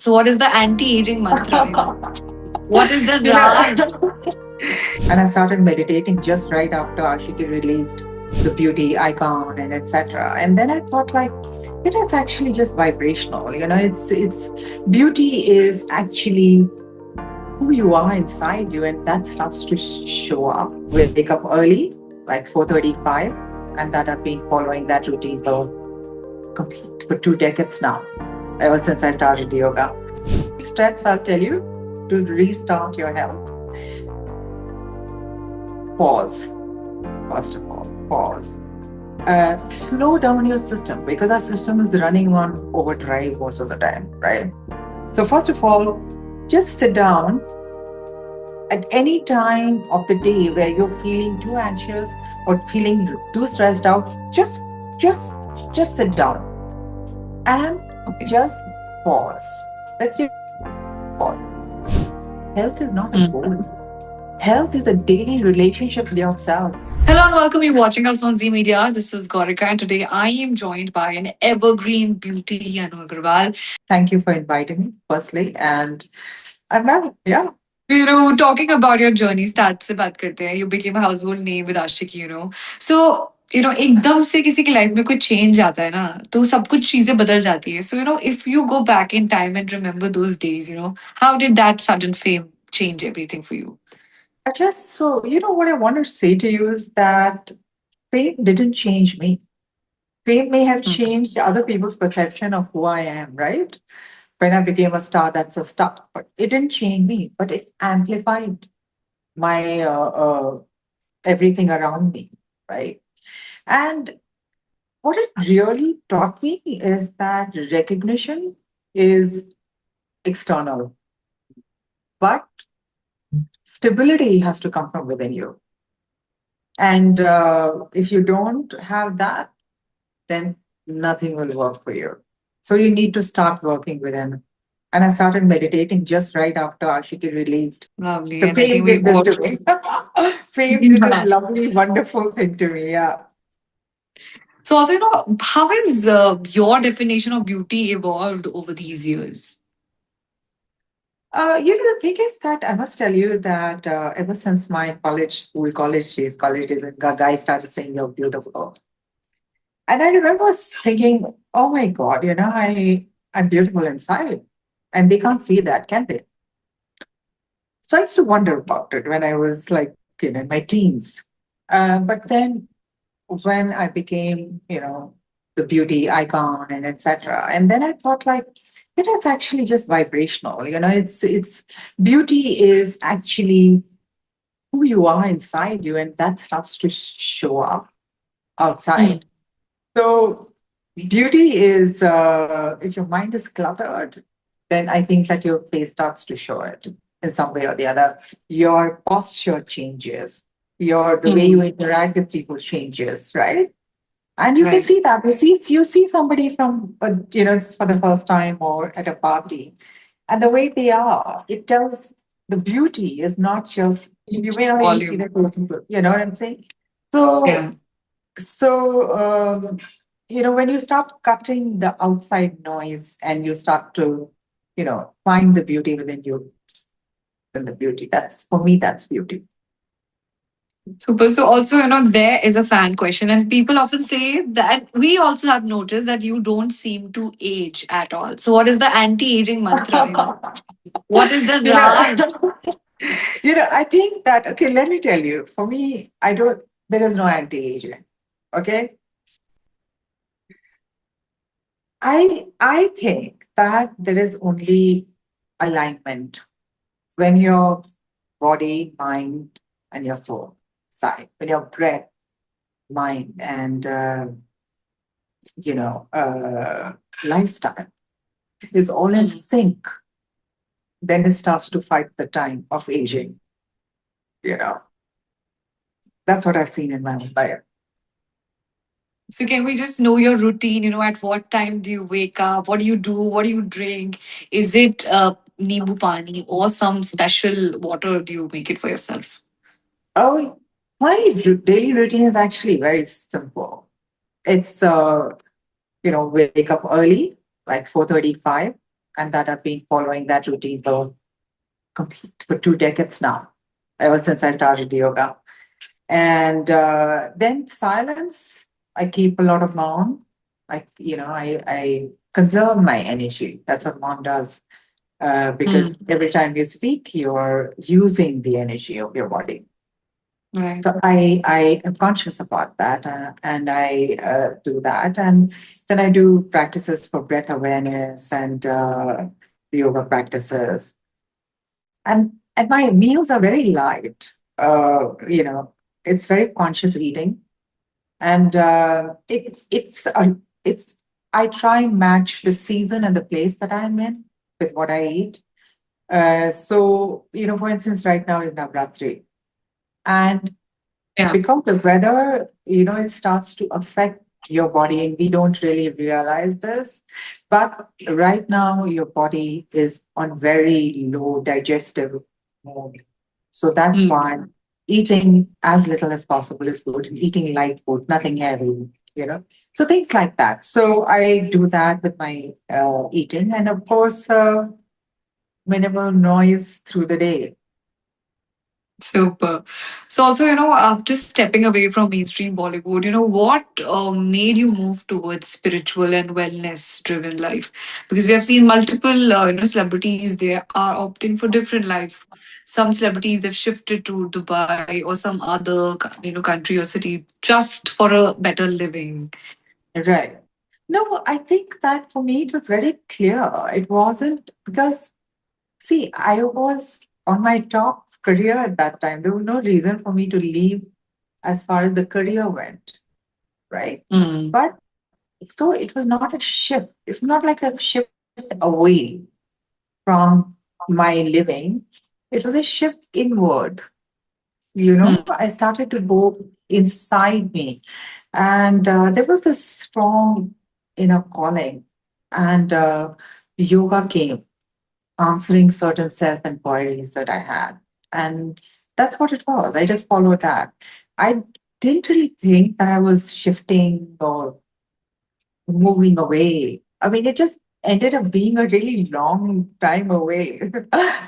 So, what is the anti-aging mantra? What is the you know, Raz? and I started meditating just right after Ashiki released the beauty icon and etc. And then I thought like it is actually just vibrational. It's beauty is actually who you are inside you, and that starts to show up. Wake up early, like 4:35, and that I've been following that routine for 2 decades now, ever since I started yoga. Steps I'll tell you to restart your health. Pause. First of all, pause. Slow down your system because our system is running on overdrive most of the time, right? So, first of all, just sit down at any time of the day where you're feeling too anxious or feeling too stressed out. Just, just sit down and Okay. just pause. That's your pause. Health is not a Hmm. goal. Health is a daily relationship with yourself. Hello and welcome. You're watching us on Z Media. This is Gorika, and today I am joined by an evergreen beauty, Aggarwal. Thank you for inviting me, firstly. And I'm well, yeah. Talking about your journey, start से बात करते हैं. You became a household name with Ashiki. So, एकदम से किसी की life में कोई चेंज आता है ना, तो सब कुछ चीजें बदल जाती है. So, if you go back in time and remember those days, how did that sudden fame change everything for you? What I want to say to you is that fame didn't change me. Fame may have Mm. changed other people's perception of who I am, right? When I became a star, that's a star. But it didn't change me, but it amplified my everything around me, right? And what it really taught me is that recognition is external, but stability has to come from within you. And if you don't have that, then nothing will work for you. So you need to start working within. And I started meditating just right after Ashiki released. Lovely. So And I fame think we did this all. to me. Fame did this Yeah. lovely, wonderful thing to me. Yeah. So, also, how has your definition of beauty evolved over these years? The thing is that I must tell you that ever since my college days, and guys started saying you're beautiful. And I remember thinking, oh my God, I'm beautiful inside. And they can't see that, can they? So I used to wonder about it when I was like, in my teens. But then when I became, the beauty icon and etc. And then I thought like, it is actually just vibrational. It's beauty is actually who you are inside you, and that starts to show up Mm. outside. So beauty is, if your mind is cluttered, then I think that your face starts to show it in some way or the other. Your posture changes. The way you Mm. interact with people changes, right? And you can Right. see that. You see somebody from, for the first time or at a party, and the way they are, it tells the beauty is not just, you may Just not even see volume. the person, you know what I'm saying? Yeah. So, so, when you start cutting the outside noise and you start to, find the beauty within you, then the beauty, that's, for me, that's beauty. Super. So also, there is a fan question, and people often say that we also have noticed that you don't seem to age at all. So what is the anti-aging mantra? What is the you know, Raz? I think that, okay, let me tell you, for me, there is no anti-aging. Okay. I think that there is only alignment when your body, mind, and your soul side, when your breath, mind, and, you know, uh, lifestyle is all in Mm. sync, then it starts to fight the time of aging. You know, that's what I've seen in my life. So can we just know your routine? At what time do you wake up? What do you do? What do you drink? Is it nimbu pani or some special water? Do you make it for yourself? Oh, my daily routine is actually very simple. It's wake up early, like 4:35, and that I've been following that routine for complete for 2 decades now, ever since I started yoga. And then silence. I keep a lot of mom. I conserve my energy. That's what mom does. Mm, Because every time you speak, you're using the energy of your body. right. So I am conscious about that, and I do that, and then I do practices for breath awareness and yoga practices, and my meals are very light. It's very conscious eating, and it's I try and match the season and the place that I'm in with what I eat. So, for instance, right now is Navratri. And Yeah. because the weather, it starts to affect your body, and we don't really realize this. But right now, your body is on very low digestive mode. So that's Mm. why eating as little as possible is good, and eating light food, nothing heavy, you know. So things like that. So I do that with my eating. And of course, minimal noise through the day. Super. So also, after stepping away from mainstream Bollywood, what made you move towards spiritual and wellness-driven life? Because we have seen multiple, celebrities, they are opting for different life. Some celebrities, they've shifted to Dubai or some other, country or city just for a better living. Right. No, I think that for me it was very clear. It wasn't because, see, I was on my top career at that time. There was no reason for me to leave as far as the career went, right? Mm, But so it was not a shift. It's not like a shift away from my living. It was a shift inward. mm, I started to go inside me. And there was this strong inner calling. And yoga came, answering certain self inquiries that I had. And that's what it was. I just followed that. I didn't really think that I was shifting or moving away. I mean, it just ended up being a really long time away,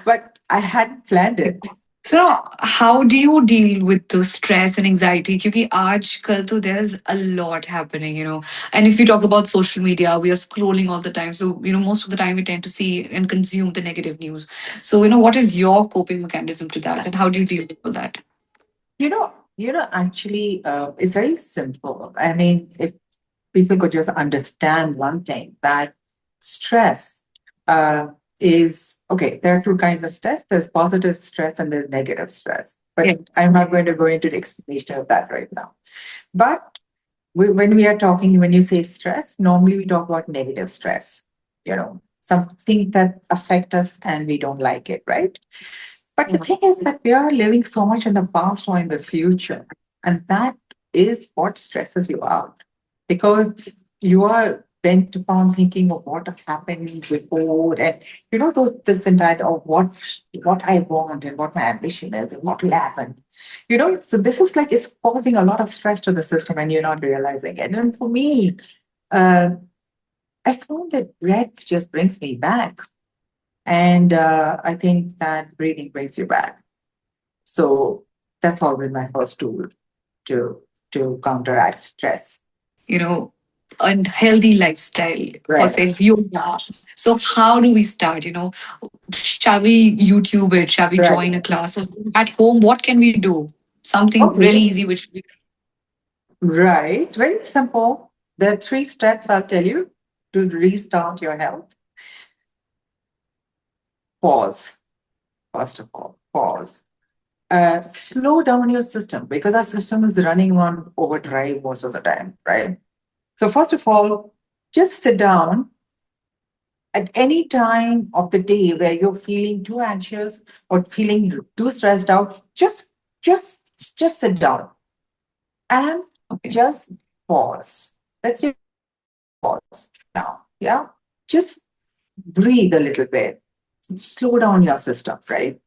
but I hadn't planned it. So now, how do you deal with the stress and anxiety? Because आजकल तो there's a lot happening, And if you talk about social media, we are scrolling all the time. So, most of the time we tend to see and consume the negative news. So, what is your coping mechanism to that, and how do you deal with all that? Actually, it's very simple. I mean, if people could just understand one thing, that stress uh, is okay. There are two kinds of stress. There's positive stress and there's negative stress. But Yes. I'm not going to go into the explanation of that right now. But when we are talking, when you say stress, normally we talk about negative stress. Something that affect us and we don't like it, right? But the Yeah. thing is that we are living so much in the past or in the future. And that is what stresses you out because you are bent upon thinking of what happened before and this entire of what I want and what my ambition is and what will happen. So this is like it's causing a lot of stress to the system and you're not realizing it. And for me, uh, I found that breath just brings me back. And I think that breathing brings you back. So that's always my first tool to to counteract stress. You know, a healthy lifestyle for, Right. say, yoga. So, how do we start? Shall we YouTube it? Shall we Right. join a class? Or at home, what can we do? Something really Okay. easy, which we. Right. Very simple. There are 3 steps I'll tell you to restart your health. Pause. First of all, pause. Slow down your system because our system is running on overdrive most of the time, right? So first of all, just sit down at any time of the day where you're feeling too anxious or feeling too stressed out, just just sit down and Okay. just pause. That's your pause now. Yeah. Just breathe a little bit. Slow down your system, right?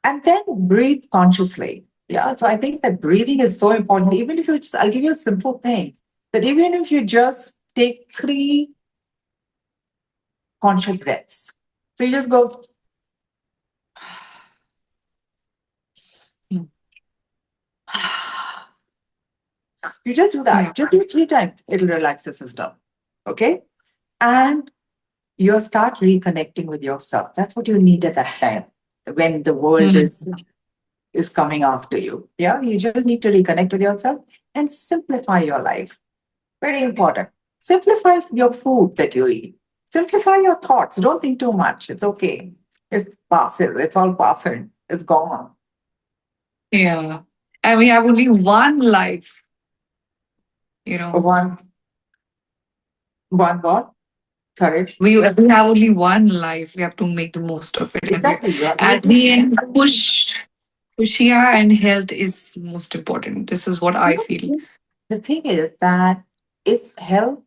And then breathe consciously. Yeah. So I think that breathing is so important. Even if you just, I'll give you a simple thing that even if you just take 3 conscious breaths. So you just go, Mm. you just do Yeah. that. Just do it 3 times. It'll relax your system. Okay? And you'll start reconnecting with yourself. That's what you need at that time when the world Mm. is coming after you. Yeah, you just need to reconnect with yourself and simplify your life. Very important. Simplify your food that you eat. Simplify your thoughts. Don't think too much. It's okay. It passes. It's all passing. It's gone. Yeah. And we have only one life, you know. One, one what? Sorry. We have only one life. We have to make the most of it. And we, Exactly. You're at just the end, push, yeah, and health is most important. This is what I feel. the thing is that it's health.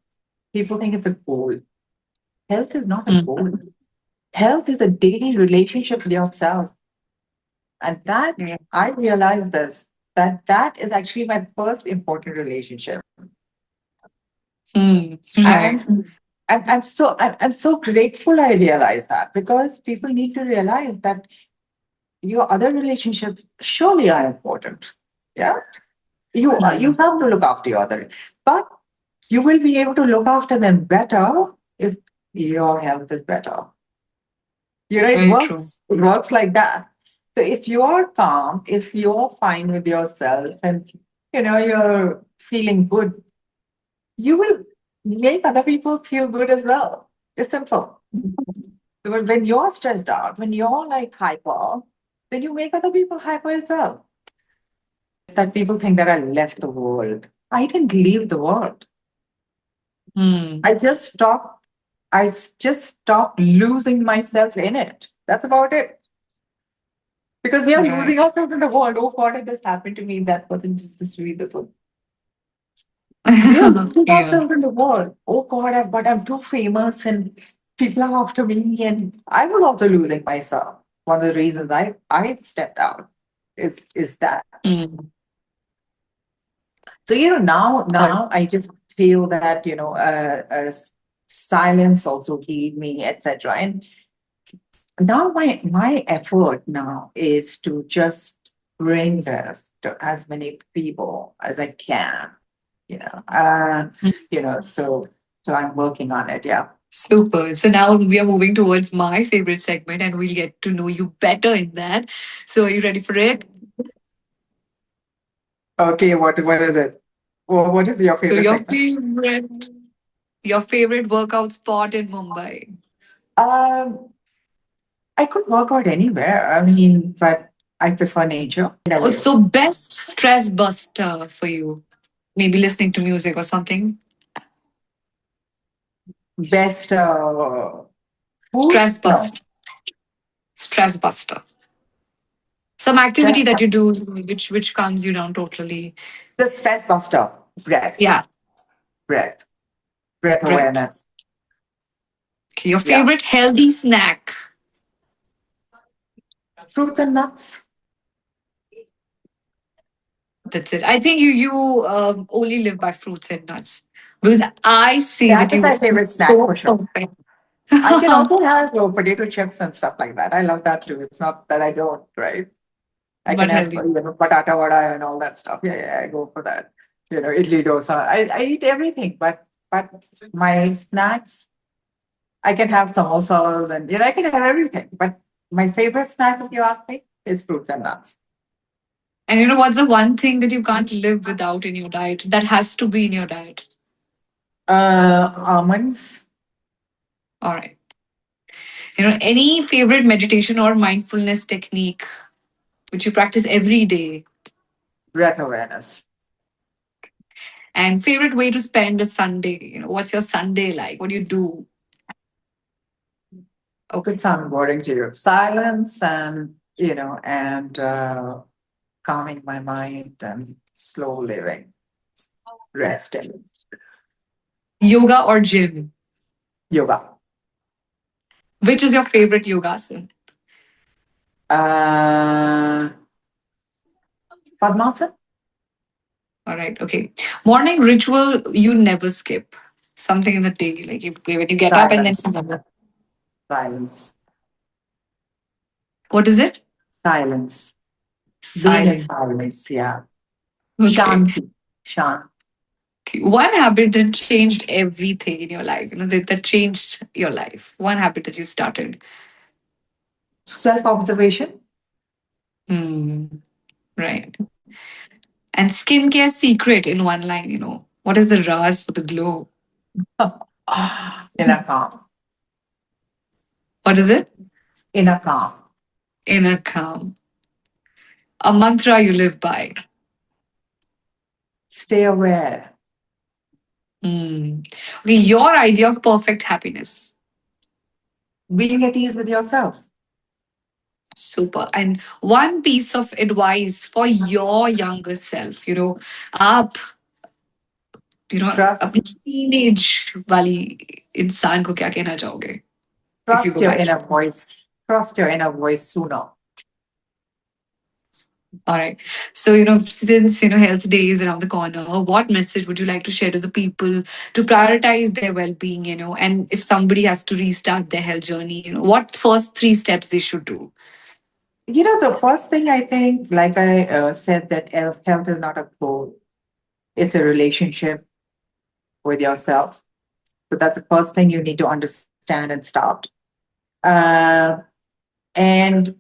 People think it's a goal. Health is not a Mm. goal. Health is a daily relationship with yourself. And that Yeah. I realized this, that that is actually my first important relationship. Mm. Right. And I'm so grateful I realized that because people need to realize that your other relationships surely are important. Yeah. You Mm. have to look after your other, but you will be able to look after them better if your health is better. You know, it Very true. works. It works like that. So if you're calm, if you're fine with yourself, and you're feeling good, you will make other people feel good as well. It's simple. So when you're stressed out, when you're like hyper, then you make other people hyper as well. That people think that I left the world. I didn't leave the world. Mm. I just stopped. Just stopped losing myself in it. That's about it. Because we are losing Right. ourselves in the world. Oh God, it this happened to me. That wasn't just this read this one. We are losing Yeah. ourselves in the world. Oh God, but I'm too famous and people are after me. And I was also losing myself. One of the reasons I stepped out is that. Mm. So Got now I just feel that silence also healed me, etc. And now my effort now is to just bring this to as many people as I can. You know, uh, it. so I'm working on it. Yeah. Super. So now we are moving towards my favorite segment and we'll get to know you better in that. So are you ready for it? Okay. What is it? Well, what is your So favorite segment? your favorite workout spot in Mumbai. Um, I could work out anywhere. I mean, but I prefer nature in a Oh, way. so best stress buster for you. Maybe listening to music or something. Best food? Stress No. bust. Stress buster. Some activity Stress, that you do which calms you down totally. the stress buster. Breath, Yeah. breath, breath Breath. awareness. Okay. Your Yeah. favorite healthy snack. Fruits and nuts. That's it. I think you only live by fruits and nuts because I see That that is you my are favorite snack for so sure. perfect. I can also have potato chips and stuff like that. I love that too. It's not that I don't, right? I can But have healthy. patata vada and all that stuff. Yeah, yeah, I go for that. Idli dosa. I eat everything, but my snacks, I can have samosas and I can have everything. But my favorite snack, if you ask me, is fruits and nuts. And you know what's the one thing that you can't live without in your diet? That has to be in your diet. Almonds, All right. You know, any favorite meditation or mindfulness technique which you practice every day? breath awareness. And favorite way to spend a Sunday? You know, what's your Sunday like? What do you do? Could Okay. sound boring to you. Silence and calming my mind and slow living, resting, Yoga or gym? yoga. Which is your favorite yoga asana? Uh, Padmasana. All right. Okay. Morning ritual you never skip. Something in the day, like when you get up and then Silence. some other. Silence. What is it? Silence. Being in Silence. silence. Yeah. Okay. Shanti. Shanti. Okay. One habit that changed everything in your life, that changed your life. One habit that you started. Self observation. Hmm. Right. And skincare secret in one line, what is the ras for the glow? Inner calm. What is it? Inner calm. Inner calm. A mantra you live by. Stay aware. Hmm. Okay, your idea of perfect happiness. Being at ease with yourself. Super. And one piece of advice for your younger self, आप अपनी Trust. Teenage वाली इंसान को क्या कहना चाहोगे if you Trust go your back? inner voice. Trust your inner voice sooner. All right. So, since, Health Day is around the corner, what message would you like to share to the people to prioritize their well-being, and if somebody has to restart their health journey, what first three steps they should do? The first thing I think, like I said, that health is not a goal, it's a relationship with yourself. So that's the first thing you need to understand and start. Uh, and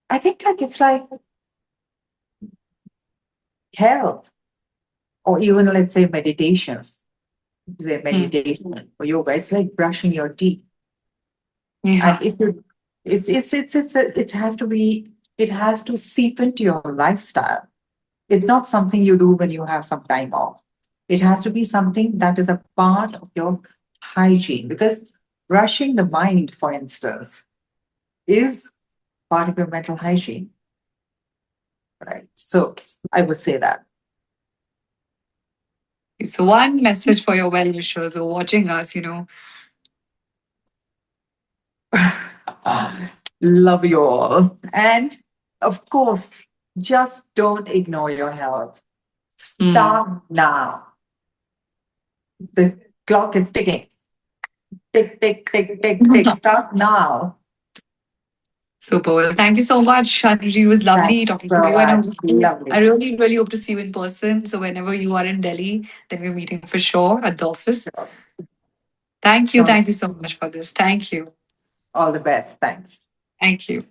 I think like it's like health, or even let's say meditation. Say Hmm. meditation or yoga. It's like brushing your teeth. And Yeah. if you, it has to seep into your lifestyle. It's not something you do when you have some time off. It has to be something that is a part of your hygiene, because brushing the mind, for instance, is part of your mental hygiene, right? So I would say that. So, one message for your well-wishers who are watching us, Love you all. And of course, just don't ignore your health. hmm. Start now. The clock is ticking. Tick, tick, tick, tick, tick. Start now. Super. Well, thank you so much, Anuji. It was lovely Thanks talking to so you. And much. I Lovely. really, really hope to see you in person. So whenever you are in Delhi, then we're meeting for sure at the office. Sure. Thank you. Sure. Thank you so much for this. Thank you. All the best. Thanks. Thank you.